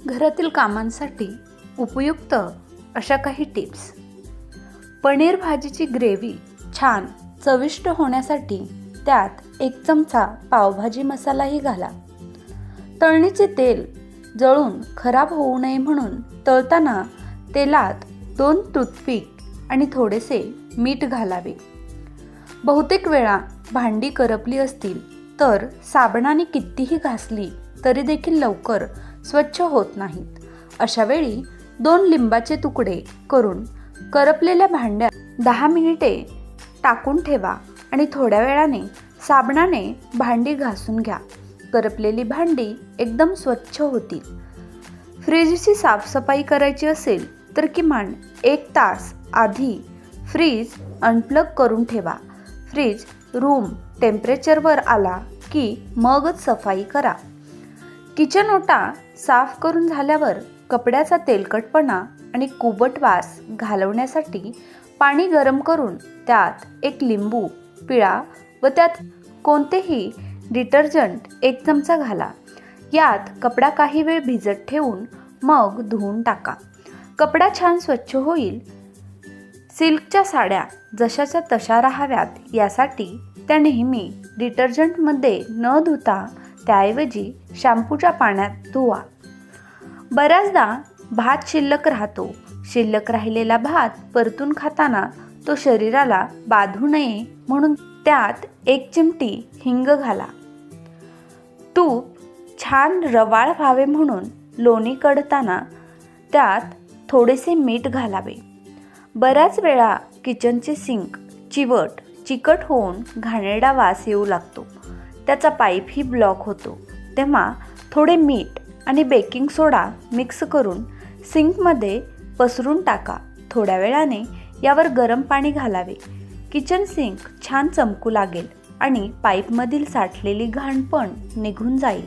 घरातील कामांसाठी उपयुक्त अशा काही टिप्स. पनीर भाजीची ग्रेव्ही छान चविष्ट होण्यासाठी त्यात 1 चमचा पावभाजी मसालाही घाला. तळणीचे तेल जळून खराब होऊ नये म्हणून तळताना तेलात 2 टूथपिक आणि थोडेसे मीठ घालावे. बहुतेक वेळा भांडी करपली असतील तर साबणाने कितीही घासली तरी देखील लवकर स्वच्छ होत नाहीत. अशा वेळी 2 लिंबाचे तुकडे करून करपलेल्या भांड्यात 10 मिनिटे टाकून ठेवा आणि थोड्या वेळाने साबणाने भांडी घासून घ्या. करपलेली भांडी एकदम स्वच्छ होतील. फ्रीजची साफसफाई करायची असेल तर किमान 1 तास आधी फ्रीज अनप्लग करून ठेवा. फ्रीज रूम टेम्परेचरवर आला की मगच सफाई करा. किचन ओटा साफ करून झाल्यावर कपड्याचा तेलकटपणा आणि कुबट वास घालवण्यासाठी पाणी गरम करून त्यात 1 लिंबू पिळा व त्यात कोणतेही डिटर्जंट 1 चमचा घाला. यात कपडा काही वेळ भिजत ठेवून मग धुवून टाका. कपडा छान स्वच्छ होईल. सिल्कच्या साड्या जशाच्या तशा राहाव्यात यासाठी त्या नेहमी डिटर्जंटमध्ये न धुता त्याऐवजी शॅम्पूच्या पाण्यात धुवा. बऱ्याचदा भात शिल्लक राहतो. शिल्लक राहिलेला भात परतून खाताना तो शरीराला बाधू नये म्हणून त्यात 1 चिमटी हिंग घाला. तूप छान रवाळ व्हावे म्हणून लोणी कडताना त्यात थोडेसे मीठ घालावे. बऱ्याच वेळा किचनचे सिंक चिकट होऊन घाणेरडा वास येऊ लागतो. त्याचा पाईपही ब्लॉक होतो. तेव्हा थोडे मीठ आणि बेकिंग सोडा मिक्स करून सिंकमध्ये पसरून टाका. थोड्या वेळाने यावर गरम पाणी घालावे. किचन सिंक छान चमकू लागेल आणि पाईपमधील साठलेली घाण पण निघून जाईल.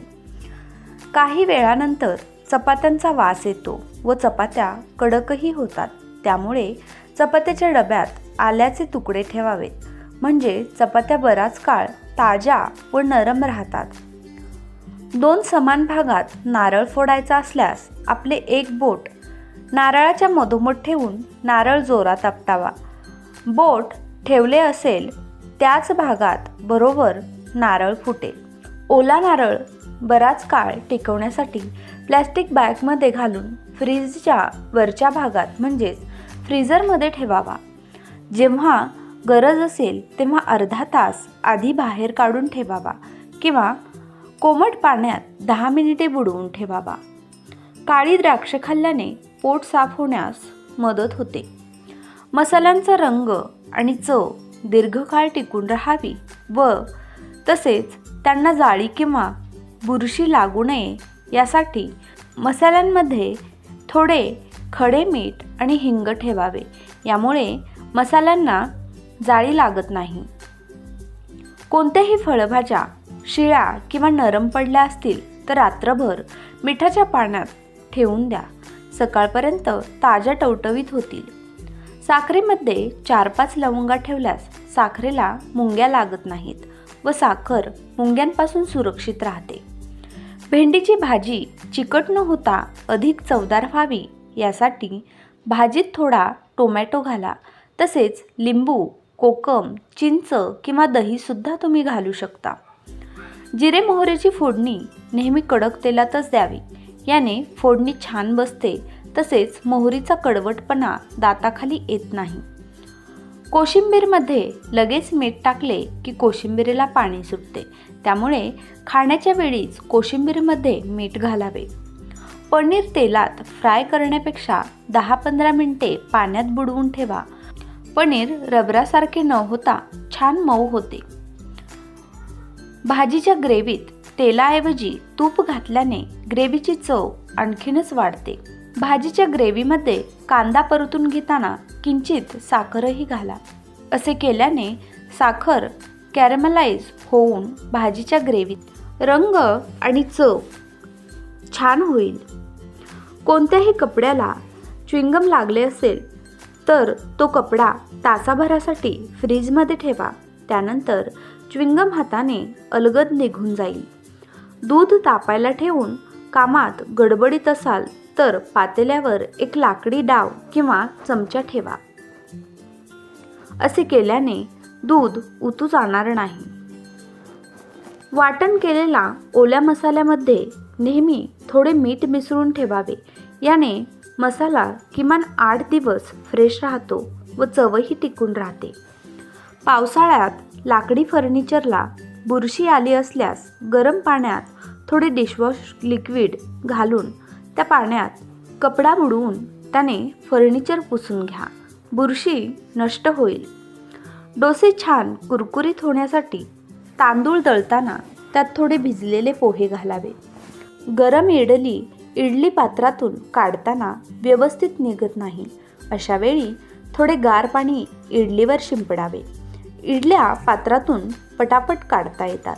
काही वेळानंतर चपात्यांचा वास येतो व चपात्या कडकही होतात. त्यामुळे चपात्याच्या डब्यात आल्याचे तुकडे ठेवावेत. म्हणजे चपात्या बराच काळ ताज्या व नरम राहतात. 2 समान भागात नारळ फोडायचा असल्यास आपले 1 बोट नारळाच्या मधोमध ठेवून नारळ जोरात आपटावा. बोट ठेवले असेल त्याच भागात बरोबर नारळ फुटेल. ओला नारळ बराच काळ टिकवण्यासाठी प्लॅस्टिक बॅगमध्ये घालून फ्रीजच्या वरच्या भागात म्हणजेच फ्रीझरमध्ये ठेवावा. जेव्हा गरज असेल तेव्हा अर्धा तास आधी बाहेर काढून ठेवावा किंवा कोमट पाण्यात 10 मिनिटे बुडवून ठेवावा. काळी द्राक्ष खाल्ल्याने पोट साफ होण्यास मदत होते. मसाल्यांचा रंग आणि चव दीर्घकाळ टिकून राहावी व तसेच त्यांना जाळी किंवा बुरशी लागू नये यासाठी मसाल्यांमध्ये थोडे खडे मीठ आणि हिंग ठेवावे. यामुळे मसाल्यांना जाळी लागत नाही. कोणत्याही फळभाज्या शिळ्या किंवा नरम पडल्या असतील तर रात्रभर मिठाच्या पाण्यात ठेवून द्या. सकाळपर्यंत ताज्या टवटवीत होतील. साखरेमध्ये 4-5 लवंगा ठेवल्यास साखरेला मुंग्या लागत नाहीत व साखर मुंग्यांपासून सुरक्षित राहते. भेंडीची भाजी चिकट न होता अधिक चवदार व्हावी यासाठी भाजीत थोडा टोमॅटो घाला. तसेच लिंबू, कोकम, चिंच किंवा दहीसुद्धा तुम्ही घालू शकता. जिरे मोहरीची फोडणी नेहमी कडक तेलातच द्यावी. याने फोडणी छान बसते. तसेच मोहरीचा कडवटपणा दाताखाली येत नाही. कोशिंबीरमध्ये लगेच मीठ टाकले की कोशिंबीरीला पाणी सुटते. त्यामुळे खाण्याच्या वेळीच कोशिंबीरमध्ये मीठ घालावे. पनीर तेलात फ्राय करण्यापेक्षा 10-15 मिनिटे पाण्यात बुडवून ठेवा. पनीर रबरासारखे न होता छान मऊ होते. भाजीच्या ग्रेव्हीत तेलाऐवजी तूप घातल्याने ग्रेव्हीची चव आणखीनच वाढते. भाजीच्या ग्रेव्हीमध्ये कांदा परतून घेताना किंचित साखरही घाला. असे केल्याने साखर कॅरमलाइज होऊन भाजीच्या ग्रेव्हीत रंग आणि चव छान होईल. कोणत्याही कपड्याला च्युइंगम लागले असेल तर तो कपडा तासाभरासाठी फ्रीजमध्ये ठेवा. त्यानंतर च्युइंगम हाताने अलगद निघून जाईल. दूध तापायला ठेवून कामात गडबडीत असाल तर पातेल्यावर एक लाकडी डाव किंवा चमचा ठेवा. असे केल्याने दूध उतू जाणार नाही. वाटण केलेला ओल्या मसाल्यामध्ये नेहमी थोडे मीठ मिसळून ठेवावे. याने मसाला किमान 8 दिवस फ्रेश राहतो व चवही टिकून राहते. पावसाळ्यात लाकडी फर्निचरला बुरशी आली असल्यास गरम पाण्यात थोडे डिशवॉश लिक्विड घालून त्या पाण्यात कपडा बुडवून त्याने फर्निचर पुसून घ्या. बुरशी नष्ट होईल. डोसे छान कुरकुरीत होण्यासाठी तांदूळ दळताना त्यात थोडे भिजलेले पोहे घालावे. गरम इडली पात्रातून काढताना व्यवस्थित निघत नाही. अशा वेळी थोडे गार पाणी इडलीवर शिंपडावे. इडल्या पात्रातून पटापट काढता येतात.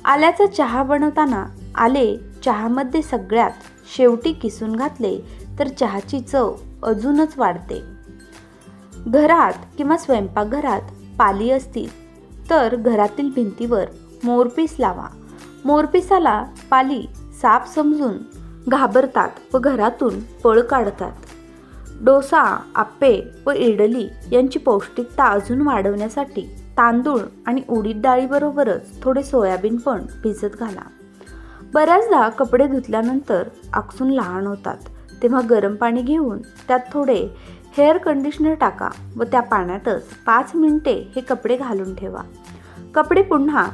आल्याचा चहा बनवताना आले चहामध्ये सगळ्यात शेवटी किसून घातले तर चहाची चव अजूनच वाढते. घरात किंवा स्वयंपाकघरात पाली असतील तर घरातील भिंतीवर मोरपीस लावा. मोरपिसाला पाली साप समजून घाबरतात व घरातून पळ काढतात. डोसा, आप्पे व इडली यांची पौष्टिकता अजून वाढवण्यासाठी तांदूळ आणि उडीद डाळीबरोबरच थोडे सोयाबीन पण भिजत घाला. बऱ्याचदा कपडे धुतल्यानंतर आकसून लहान होतात, तेव्हा गरम पाणी घेऊन त्यात थोडे हेअर कंडिशनर टाका व त्या पाण्यातच 5 मिनिटे हे कपडे घालून ठेवा. कपडे पुन्हा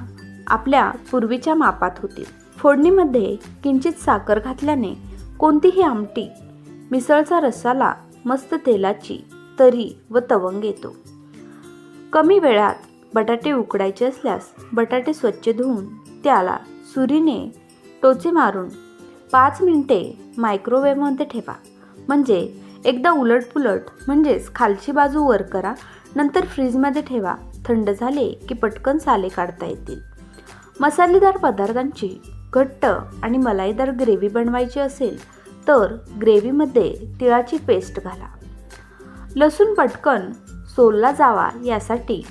आपल्या पूर्वीच्या मापात होतील. फोडणीमध्ये किंचित साखर घातल्याने कोणतीही आमटी, मिसळचा रस्साला मस्त तेलाची तरी व तवंग येतो. कमी वेळात बटाटे उकडायचे असल्यास बटाटे स्वच्छ धुवून त्याला सुरीने टोचे मारून 5 मिनिटे मायक्रोवेव्हमध्ये ठेवा. म्हणजे एकदा उलटपुलट म्हणजेच खालची बाजू वर करा, नंतर फ्रीजमध्ये ठेवा. थंड झाले की पटकन साले काढता येतील. मसालेदार पदार्थांची घट्ट आणि मलाईदार ग्रेव्ही बनवायची असेल तर ग्रेव्हीमध्ये तिळाची पेस्ट घाला. लसूण पटकन सोलला जावा यासाठी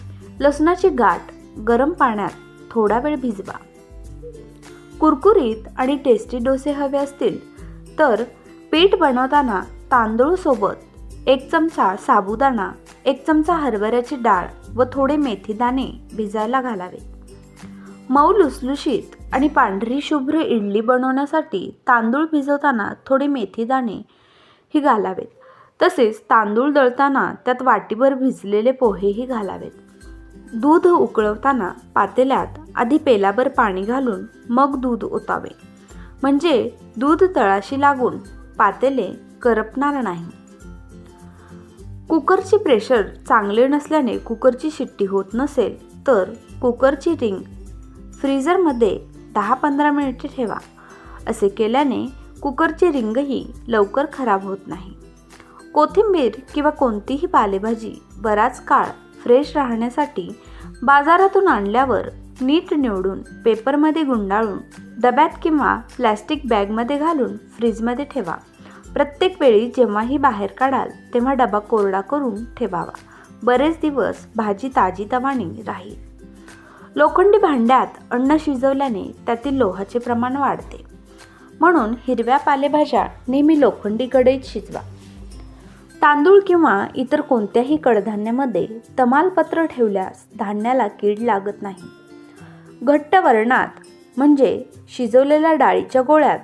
लसणाची गाठ गरम पाण्यात थोडा वेळ भिजवा. कुरकुरीत आणि टेस्टी डोसे हवे असतील तर पीठ बनवताना तांदूळ सोबत 1 चमचा साबुदाणा, 1 चमचा हरभऱ्याची डाळ व थोडे मेथीदाणे भिजायला घालावे. मऊ लुसलुशीत आणि पांढरी शुभ्र इडली बनवण्यासाठी तांदूळ भिजवताना थोडे मेथीदाणे ही घालावेत. तसेच तांदूळ दळताना त्यात वाटीभर भिजलेले पोहेही घालावेत. दूध उकळवताना पातेल्यात आधी पेलाभर पाणी घालून मग दूध ओतावे. म्हणजे दूध तळाशी लागून पातेले करपणार नाही. कुकरची प्रेशर चांगले नसल्याने कुकरची शिट्टी होत नसेल तर कुकरची रिंग फ्रीजरमध्ये 10-15 मिनिटे ठेवा. असे केल्याने कुकरची रिंगही लवकर खराब होत नाही. कोथिंबीर किंवा कोणतीही पालेभाजी बराच काळ फ्रेश राहण्यासाठी बाजारातून आणल्यावर नीट निवडून पेपरमध्ये गुंडाळून डब्यात किंवा प्लॅस्टिक बॅगमध्ये घालून फ्रीजमध्ये ठेवा. प्रत्येक वेळी जेव्हाही बाहेर काढाल तेव्हा डबा कोरडा करून ठेवावा. बरेच दिवस भाजी ताजीतवानी राहील. लोखंडी भांड्यात अन्न शिजवल्याने त्यातील लोहाचे प्रमाण वाढते. म्हणून हिरव्या पालेभाज्या नेहमी लोखंडी कढईत शिजवा. तांदूळ किंवा इतर कोणत्याही कडधान्यामध्ये तमालपत्र ठेवल्यास धान्याला कीड लागत नाही. घट्ट वरणात म्हणजे शिजवलेल्या डाळीच्या गोळ्यात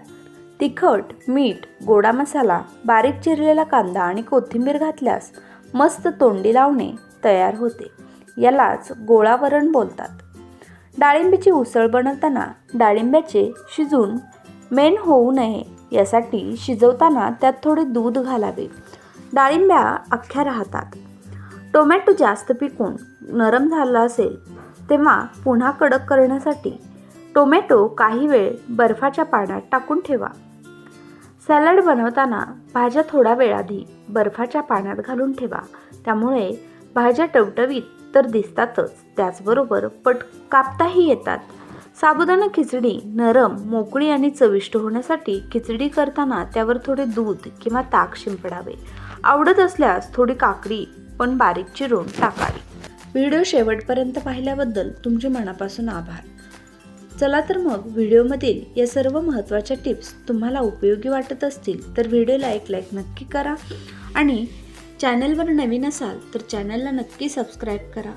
तिखट, मीठ, गोडा मसाला, बारीक चिरलेला कांदा आणि कोथिंबीर घातल्यास मस्त तोंडी लावणे तयार होते. यालाच गोळावरण बोलतात. डाळिंबीची उसळ बनवताना डाळिंब्याचे शिजून मेण होऊ नये यासाठी शिजवताना त्यात थोडे दूध घालावे. डाळिंब्या अख्ख्या राहतात. टोमॅटो जास्त पिकून नरम झाला असेल तेव्हा पुन्हा कडक करण्यासाठी टोमॅटो काही वेळ बर्फाच्या पाण्यात टाकून ठेवा. सॅलड बनवताना भाज्या थोडा वेळ आधी बर्फाच्या पाण्यात घालून ठेवा. त्यामुळे भाज्या टवटवीत तर दिसतातच, त्याचबरोबर कापताही येतात. साबुदाणा खिचडी नरम, मोकळी आणि चविष्ट होण्यासाठी खिचडी करताना त्यावर थोडे दूध किंवा ताक शिंपडावे. आवडत असल्यास थोडी काकडी पण बारीक चिरून टाकावी. व्हिडिओ शेवटपर्यंत पाहिल्याबद्दल तुमचे मनापासून आभार. चला तर मग व्हिडिओमधील या सर्व महत्त्वाच्या टिप्स तुम्हाला उपयोगी वाटत असतील तर व्हिडिओला एक लाईक नक्की करा आणि चॅनलवर नवीन असाल तर चॅनलला नक्की सबस्क्राईब करा.